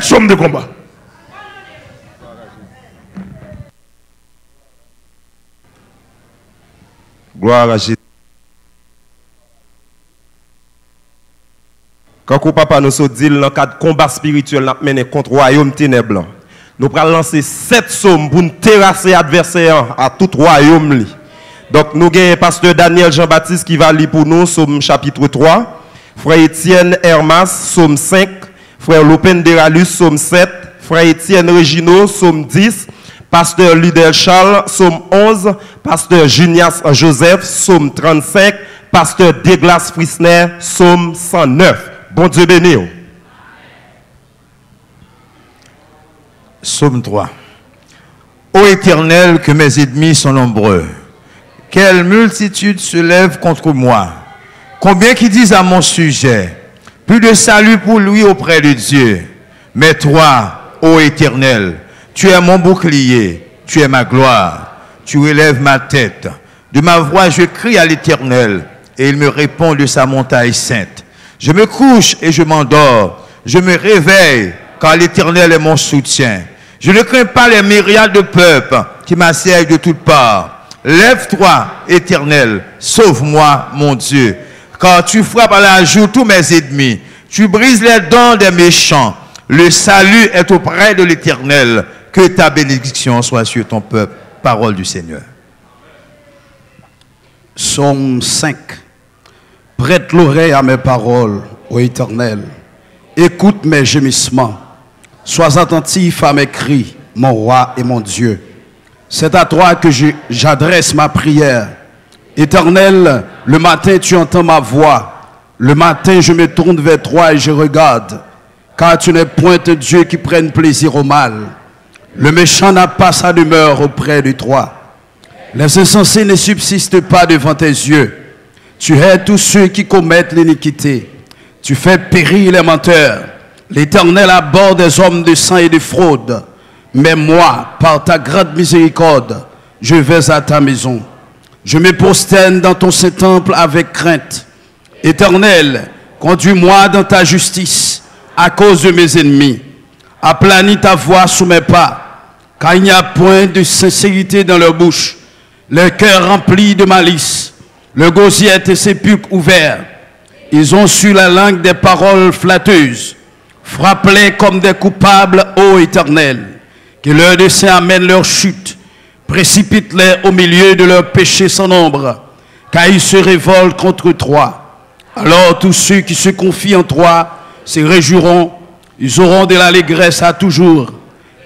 psaumes de combat. Gloire à Jésus. Quand le papa nous a dit dans le cadre de combat spirituel mené contre le royaume ténèbres, nous allons lancer 7 psaumes pour nous terrasser l'adversaire à tout royaume. Donc nous avons pasteur Daniel Jean-Baptiste qui va lire pour nous psaume chapitre 3, frère Étienne Hermas, psaume 5, frère Lopen Deralus, psaume 7, frère Étienne Regino, psaume 10, pasteur Ludel Charles, psaume 11, pasteur Junias Joseph, psaume 35, pasteur Douglas Frisner, psaume 109. Bon Dieu béni. Psaume 3. Ô Éternel, que mes ennemis sont nombreux. Quelle multitude se lève contre moi. Combien qui disent à mon sujet. Plus de salut pour lui auprès de Dieu. Mais toi, ô Éternel, tu es mon bouclier, tu es ma gloire. Tu relèves ma tête. De ma voix, je crie à l'Éternel, et il me répond de sa montagne sainte. Je me couche et je m'endors. Je me réveille, car l'Éternel est mon soutien. Je ne crains pas les myriades de peuples qui m'assiègent de toutes parts. Lève-toi, Éternel, sauve-moi, mon Dieu, car tu frappes à la joue tous mes ennemis. Tu brises les dents des méchants. Le salut est auprès de l'Éternel. Que ta bénédiction soit sur ton peuple. Parole du Seigneur. Psaume 5. Prête l'oreille à mes paroles, ô Éternel. Écoute mes gémissements. Sois attentif à mes cris, mon roi et mon Dieu. C'est à toi que j'adresse ma prière. Éternel, le matin tu entends ma voix. Le matin je me tourne vers toi et je regarde. Car tu n'es point un Dieu qui prenne plaisir au mal. Le méchant n'a pas sa demeure auprès de toi. Les insensés ne subsistent pas devant tes yeux. Tu hais tous ceux qui commettent l'iniquité. Tu fais périr les menteurs. L'Éternel aborde des hommes de sang et de fraude. Mais moi, par ta grande miséricorde, je vais à ta maison. Je me prosterne dans ton saint temple avec crainte. Éternel, conduis-moi dans ta justice à cause de mes ennemis. Aplanis ta voix sous mes pas, car il n'y a point de sincérité dans leur bouche. Leur cœur rempli de malice. Le gosier est et sépulcre ouvert. Ils ont su la langue des paroles flatteuses. Frappe-les comme des coupables, ô Éternel. Que leur dessein amène leur chute. Précipite-les au milieu de leurs péchés sans nombre. Car ils se révoltent contre toi. Alors tous ceux qui se confient en toi se réjouiront. Ils auront de l'allégresse à toujours.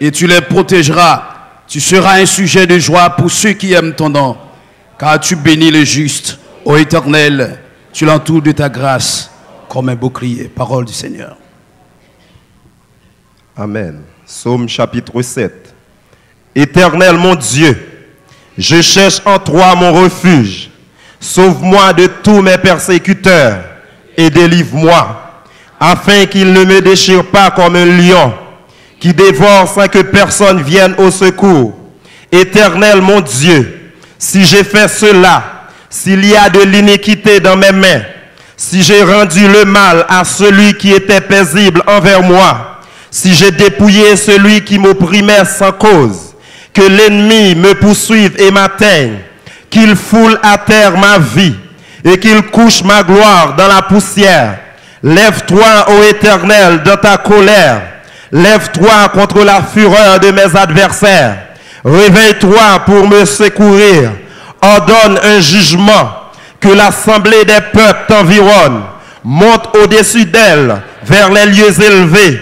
Et tu les protégeras. Tu seras un sujet de joie pour ceux qui aiment ton nom. Car tu bénis le juste, ô Éternel, tu l'entoures de ta grâce comme un bouclier. Parole du Seigneur. Amen. Psaume chapitre 7. Éternel mon Dieu, je cherche en toi mon refuge. Sauve-moi de tous mes persécuteurs et délivre-moi, afin qu'ils ne me déchirent pas comme un lion, qui dévore sans que personne vienne au secours. Éternel mon Dieu, si j'ai fait cela, s'il y a de l'iniquité dans mes mains, si j'ai rendu le mal à celui qui était paisible envers moi, si j'ai dépouillé celui qui m'opprimait sans cause, que l'ennemi me poursuive et m'atteigne, qu'il foule à terre ma vie et qu'il couche ma gloire dans la poussière. Lève-toi, ô Éternel, dans ta colère. Lève-toi contre la fureur de mes adversaires. Réveille-toi pour me secourir. Ordonne un jugement, que l'assemblée des peuples t'environne. Monte au-dessus d'elle, vers les lieux élevés.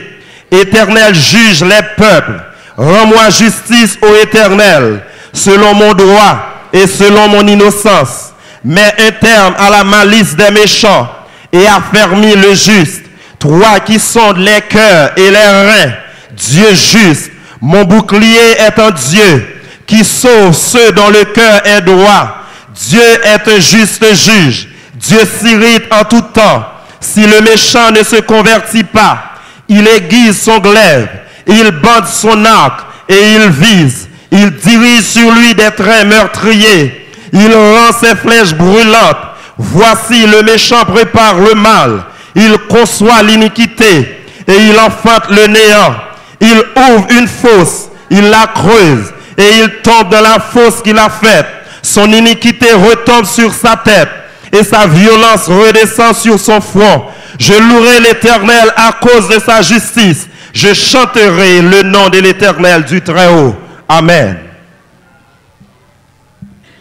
Éternel, juge les peuples. Rends-moi justice, ô Éternel, selon mon droit et selon mon innocence. Mets un terme à la malice des méchants et affermis le juste. Toi qui sondes les cœurs et les reins, Dieu juste, mon bouclier est un Dieu qui sauve ceux dont le cœur est droit. Dieu est un juste juge. Dieu s'irrite en tout temps. Si le méchant ne se convertit pas, il aiguise son glaive, il bande son arc et il vise. Il dirige sur lui des traits meurtriers. Il rend ses flèches brûlantes. Voici le méchant prépare le mal. Il conçoit l'iniquité et il enfante le néant. Il ouvre une fosse, il la creuse et il tombe dans la fosse qu'il a faite. Son iniquité retombe sur sa tête et sa violence redescend sur son front. Je louerai l'Éternel à cause de sa justice. Je chanterai le nom de l'Éternel du Très-Haut. Amen.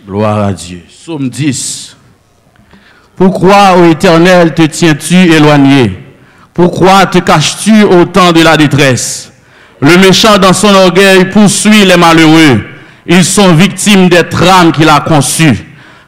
Gloire à Dieu. Psaume 10. Pourquoi, ô Éternel, te tiens-tu éloigné? Pourquoi te caches-tu au temps de la détresse? Le méchant dans son orgueil poursuit les malheureux. Ils sont victimes des trames qu'il a conçues.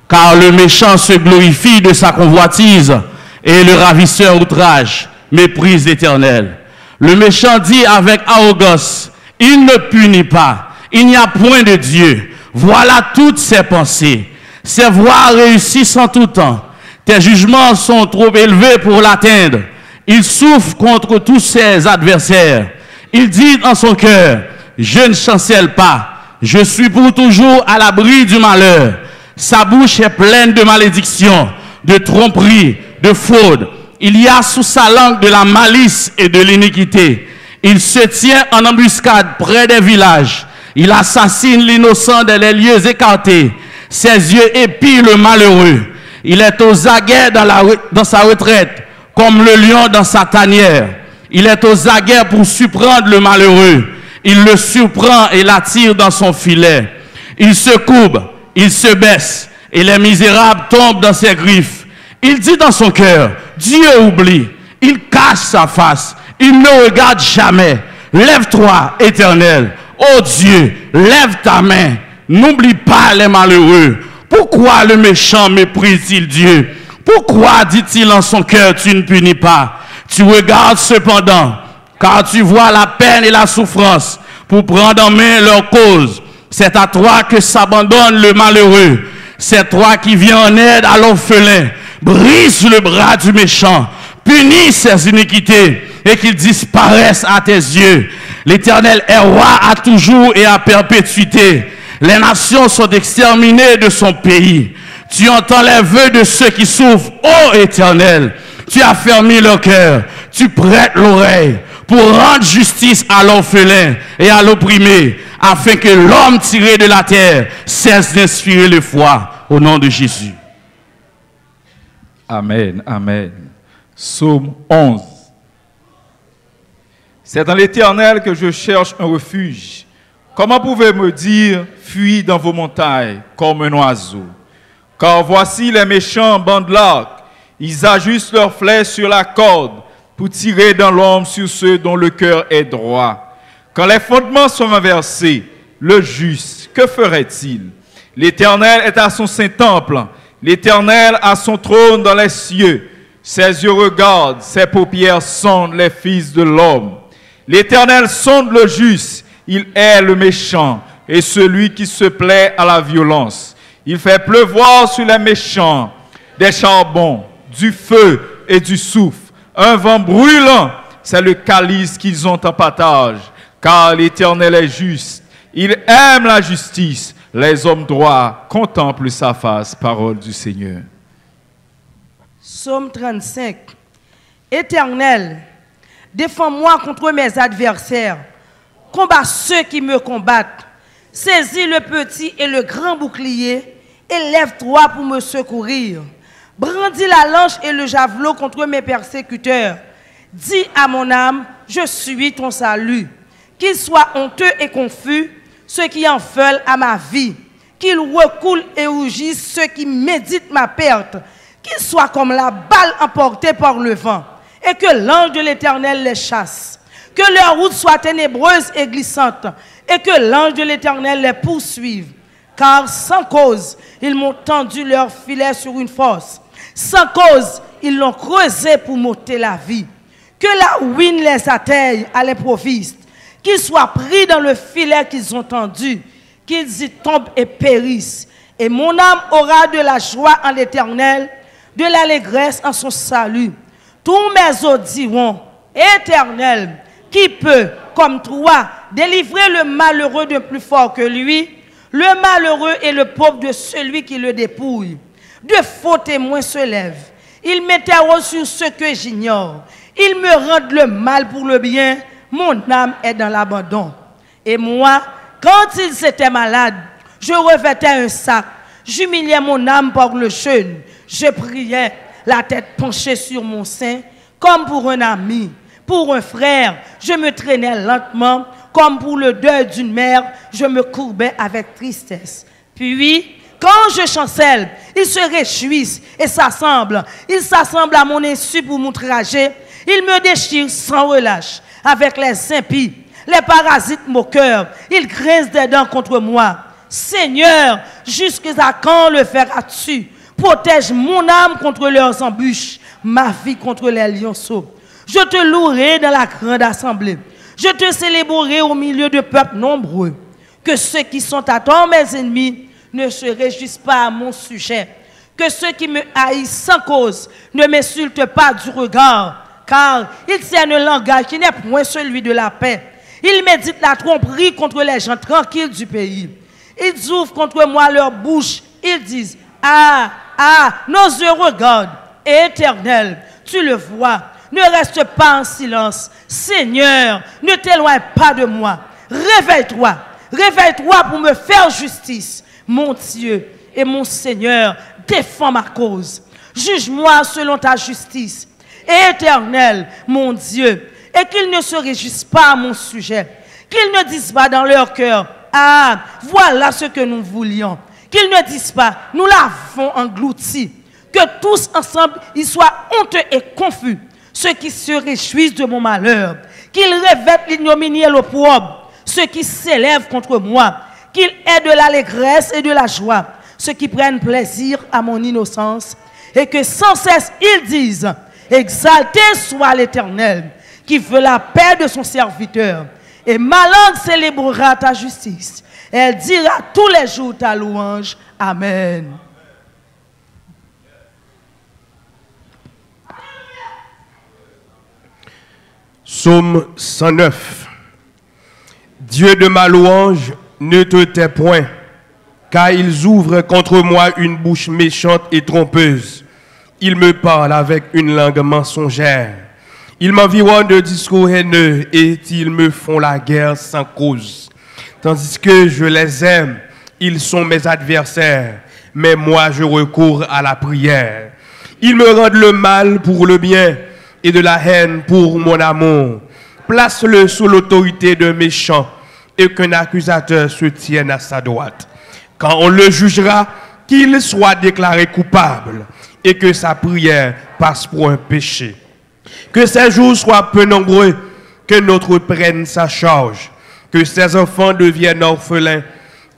Car le méchant se glorifie de sa convoitise et le ravisseur outrage, méprise l'Éternel. Le méchant dit avec arrogance, il ne punit pas, il n'y a point de Dieu. Voilà toutes ses pensées. Ses voies réussissent en tout temps. Tes jugements sont trop élevés pour l'atteindre. Il souffre contre tous ses adversaires. Il dit dans son cœur, je ne chancelle pas, je suis pour toujours à l'abri du malheur. Sa bouche est pleine de malédictions, de tromperies, de fraude. Il y a sous sa langue de la malice et de l'iniquité. Il se tient en embuscade près des villages. Il assassine l'innocent dans les lieux écartés. Ses yeux épient le malheureux. Il est aux aguets dans sa retraite, comme le lion dans sa tanière. Il est aux aguets pour surprendre le malheureux. Il le surprend et l'attire dans son filet. Il se courbe, il se baisse, et les misérables tombent dans ses griffes. Il dit dans son cœur, Dieu oublie. Il cache sa face, il ne regarde jamais. Lève-toi, Éternel. Oh Dieu, lève ta main. N'oublie pas les malheureux. Pourquoi le méchant méprise-t-il Dieu? Pourquoi dit-il en son cœur, tu ne punis pas? Tu regardes cependant, car tu vois la peine et la souffrance pour prendre en main leur cause. C'est à toi que s'abandonne le malheureux. C'est toi qui viens en aide à l'orphelin. Brise le bras du méchant. Punis ses iniquités et qu'ils disparaissent à tes yeux. L'Éternel est roi à toujours et à perpétuité. Les nations sont exterminées de son pays. Tu entends les vœux de ceux qui souffrent, ô Éternel. Tu as fermé leur cœur. Tu prêtes l'oreille pour rendre justice à l'orphelin et à l'opprimé, afin que l'homme tiré de la terre cesse d'inspirer le foi. Au nom de Jésus. Amen, amen. Psaume 11. C'est dans l'Éternel que je cherche un refuge. Comment pouvez-vous me dire, fuis dans vos montagnes comme un oiseau? Car voici les méchants bandent l'arc. Ils ajustent leurs flèches sur la corde pour tirer dans l'ombre sur ceux dont le cœur est droit. Quand les fondements sont renversés, le juste, que ferait-il? L'Éternel est à son saint temple. L'Éternel a son trône dans les cieux. Ses yeux regardent, ses paupières sondent les fils de l'homme. L'Éternel sonde le juste, il hait le méchant et celui qui se plaît à la violence. Il fait pleuvoir sur les méchants des charbons, du feu et du soufre. Un vent brûlant, c'est le calice qu'ils ont en partage. Car l'Éternel est juste, il aime la justice. Les hommes droits contemplent sa face. Parole du Seigneur. Psaume 35. Éternel, défends-moi contre mes adversaires. Combat ceux qui me combattent. Saisis le petit et le grand bouclier et lève-toi pour me secourir. Brandis la lance et le javelot contre mes persécuteurs. Dis à mon âme, je suis ton salut. Qu'ils soient honteux et confus, ceux qui en veulent à ma vie. Qu'ils recoulent et rougissent ceux qui méditent ma perte. Qu'ils soient comme la balle emportée par le vent. Et que l'ange de l'Éternel les chasse. Que leur route soit ténébreuse et glissante. Et que l'ange de l'Éternel les poursuive. Car sans cause, ils m'ont tendu leur filet sur une fosse. Sans cause, ils l'ont creusé pour m'ôter la vie. Que la ruine les atteigne à l'improviste. Qu'ils soient pris dans le filet qu'ils ont tendu. Qu'ils y tombent et périssent. Et mon âme aura de la joie en l'Éternel, de l'allégresse en son salut. Tous mes os diront, Éternel, qui peut, comme toi, délivrer le malheureux de plus fort que lui, le malheureux et le pauvre de celui qui le dépouille. De faux témoins se lèvent. Ils m'interrogent sur ce que j'ignore. Ils me rendent le mal pour le bien, mon âme est dans l'abandon. Et moi, quand ils étaient malades, je revêtais un sac, j'humiliais mon âme par le jeûne, je priais, la tête penchée sur mon sein, comme pour un ami, pour un frère, je me traînais lentement, comme pour le deuil d'une mère, je me courbais avec tristesse. Puis, quand je chancelle, ils se réjouissent et s'assemblent. Ils s'assemblent à mon insu pour m'outrager. Ils me déchirent sans relâche avec les impies, les parasites moqueurs. Ils grincent des dents contre moi. Seigneur, jusqu'à quand le feras-tu? Protège mon âme contre leurs embûches, ma vie contre les lionceaux. Je te louerai dans la grande assemblée. Je te célébrerai au milieu de peuples nombreux. Que ceux qui sont à toi, mes ennemis, ne se réjouissent pas à mon sujet. Que ceux qui me haïssent sans cause ne m'insultent pas du regard, car ils tiennent un langage qui n'est point celui de la paix. Ils méditent la tromperie contre les gens tranquilles du pays. Ils ouvrent contre moi leur bouche. Ils disent, ah, nos yeux regardent. Éternel, tu le vois. Ne reste pas en silence. Seigneur, ne t'éloigne pas de moi. Réveille-toi. Réveille-toi pour me faire justice. Mon Dieu et mon Seigneur, défends ma cause. Juge-moi selon ta justice. Éternel, mon Dieu, et qu'ils ne se réjouissent pas à mon sujet. Qu'ils ne disent pas dans leur cœur, ah, voilà ce que nous voulions. Qu'ils ne disent pas, nous l'avons englouti. Que tous ensemble, ils soient honteux et confus. Ceux qui se réjouissent de mon malheur. Qu'ils revêtent l'ignominie et l'opprobre. Ceux qui s'élèvent contre moi. Qu'ils aient de l'allégresse et de la joie. Ceux qui prennent plaisir à mon innocence. Et que sans cesse ils disent, exalté soit l'Éternel, qui veut la paix de son serviteur. Et ma langue célébrera ta justice. Elle dira tous les jours ta louange. Amen. Psaume 109. Dieu de ma louange, ne te tais point, car ils ouvrent contre moi une bouche méchante et trompeuse. Ils me parlent avec une langue mensongère. Ils m'environnent de discours haineux et ils me font la guerre sans cause. Tandis que je les aime, ils sont mes adversaires, mais moi je recours à la prière. Ils me rendent le mal pour le bien et de la haine pour mon amour. Place-le sous l'autorité d'un méchant et qu'un accusateur se tienne à sa droite. Quand on le jugera, qu'il soit déclaré coupable et que sa prière passe pour un péché. Que ses jours soient peu nombreux, que notre prenne sa charge, que ses enfants deviennent orphelins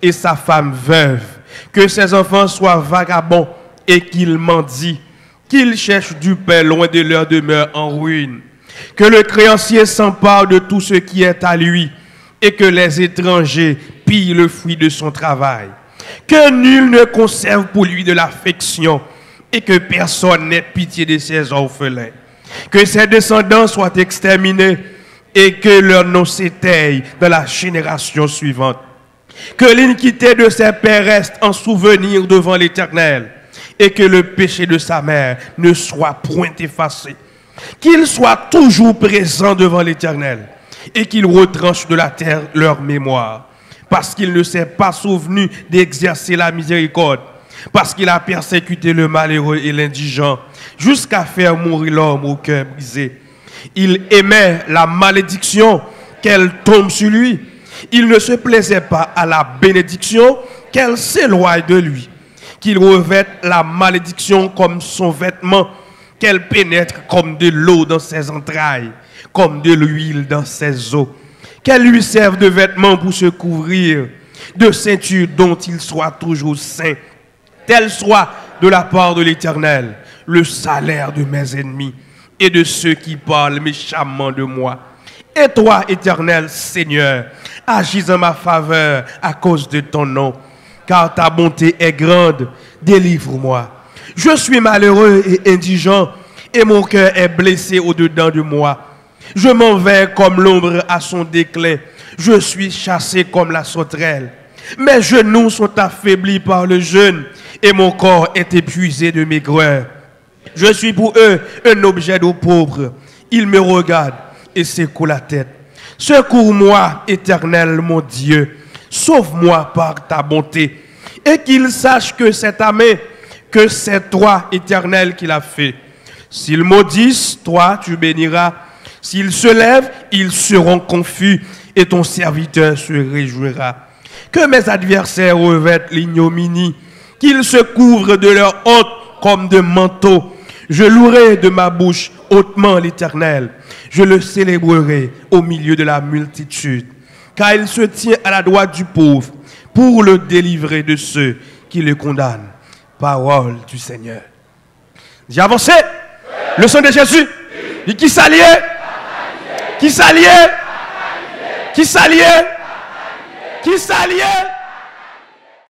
et sa femme veuve, que ses enfants soient vagabonds et qu'ils mendient, qu'ils cherchent du pain loin de leur demeure en ruine, que le créancier s'empare de tout ce qui est à lui et que les étrangers pillent le fruit de son travail, que nul ne conserve pour lui de l'affection et que personne n'ait pitié de ses orphelins, que ses descendants soient exterminés et que leur nom s'étaye dans la génération suivante, que l'iniquité de ses pères reste en souvenir devant l'Éternel et que le péché de sa mère ne soit point effacé, qu'il soit toujours présent devant l'Éternel et qu'il retranche de la terre leur mémoire, parce qu'il ne s'est pas souvenu d'exercer la miséricorde, parce qu'il a persécuté le malheureux et l'indigent, jusqu'à faire mourir l'homme au cœur brisé. Il aimait la malédiction, qu'elle tombe sur lui. Il ne se plaisait pas à la bénédiction, qu'elle s'éloigne de lui. Qu'il revête la malédiction comme son vêtement, qu'elle pénètre comme de l'eau dans ses entrailles, comme de l'huile dans ses os. Qu'elle lui serve de vêtements pour se couvrir, de ceinture dont il soit toujours saint. Tel soit de la part de l'Éternel le salaire de mes ennemis et de ceux qui parlent méchamment de moi. Et toi, Éternel Seigneur, agis en ma faveur à cause de ton nom, car ta bonté est grande, délivre-moi. Je suis malheureux et indigent, et mon cœur est blessé au-dedans de moi. Je m'en vais comme l'ombre à son déclin, je suis chassé comme la sauterelle. Mes genoux sont affaiblis par le jeûne, et mon corps est épuisé de maigreur. Je suis pour eux un objet d'eau pauvre. Ils me regardent et secouent la tête. Secours-moi, Éternel mon Dieu, sauve-moi par ta bonté, et qu'il sache que c'est ta main, que c'est toi, Éternel, qui l'a fait. S'ils maudissent, toi, tu béniras. S'ils se lèvent, ils seront confus, et ton serviteur se réjouira. Que mes adversaires revêtent l'ignominie, qu'ils se couvrent de leur honte comme de manteau. Je louerai de ma bouche hautement l'Éternel. Je le célébrerai au milieu de la multitude. Car il se tient à la droite du pauvre pour le délivrer de ceux qui le condamnent. Parole du Seigneur. J'ai avancé. Le sang de Jésus. Et qui s'alliait? Qui s'alliait? Qui s'alliait? Qui s'alliait?